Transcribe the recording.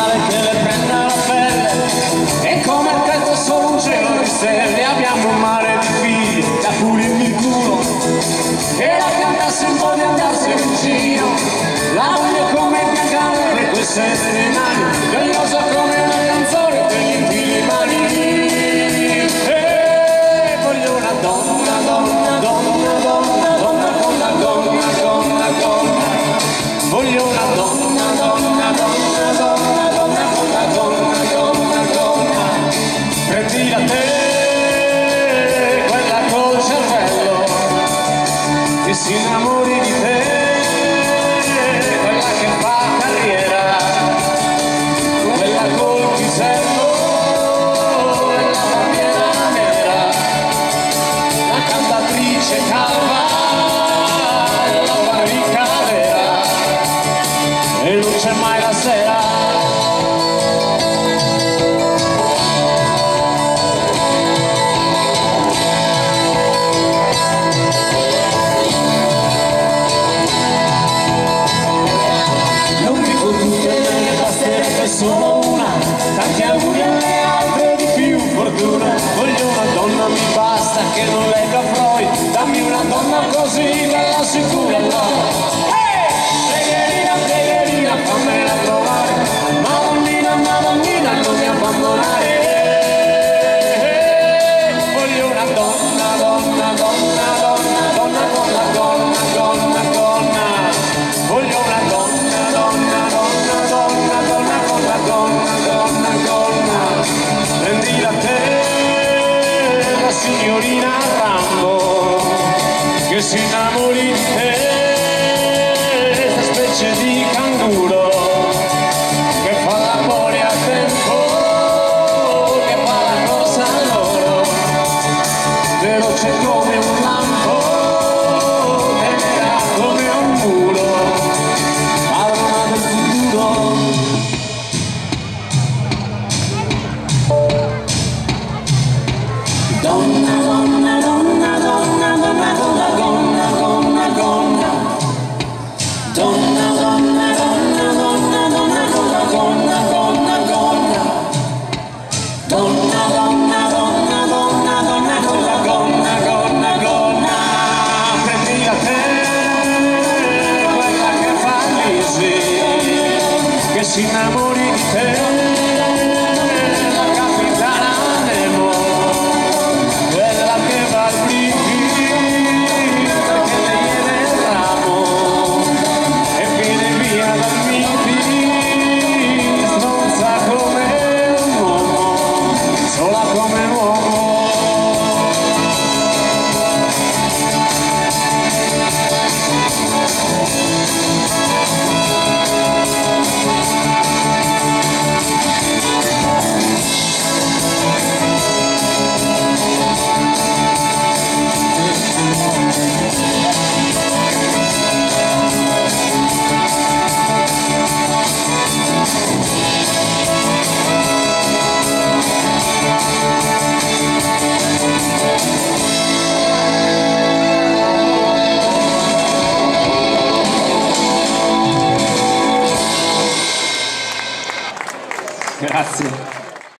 sale che le prenda la pelle, e come il tetto solo un cielo di stelle. Abbiamo un mare di figli da pulirmi il culo, che la cantasse un po' di andarsene vicino. La voglio come Biancaneve, quel sette nei mani, gioiosa come una canzone degli infili marini. E voglio una donna, donna, donna, donna, donna, donna, donna, donna, donna. Voglio una donna, donna, donna, donna, donna, donna, donna, donna, donna. Prendila te, quella col cervello, che si innamori di te. E non c'è mai la sera. Non dico tutte, me ne basterebbe solo una. Tanti auguri alle altre di più fortuna. Voglio una donna, mi basta che non legga Freud. Dammi una donna così bella sicura, no. Fammela trovare, Madonnina, Madonnina, non mi abbandonare. Voglio una donna, donna, donna, donna, donna, donna, donna, donna, donna. Voglio una donna, donna, donna, donna, donna, donna, donna, donna, donna. Prendi da te la signorina Rambo, che si innamori di te. Specie di canguro che fa l'amore a tempo, che fa la cosa loro, veloce come un lampo, tenera come un muro, padrona del futuro. Donna, donna, donna, donna, donna, donna, donna, donna, donna. Donna, donna, donna, donna, donna, donna, donna, donna, donna. Donna, donna, donna, donna, donna, donna, donna, donna, donna. Prendi da te quella che fa l'isi, che si innamori di te, la capitana Nemo, quella che va al brivido, perché lei è nel ramo. Stronza come un uomo, sola come un uomo. Grazie.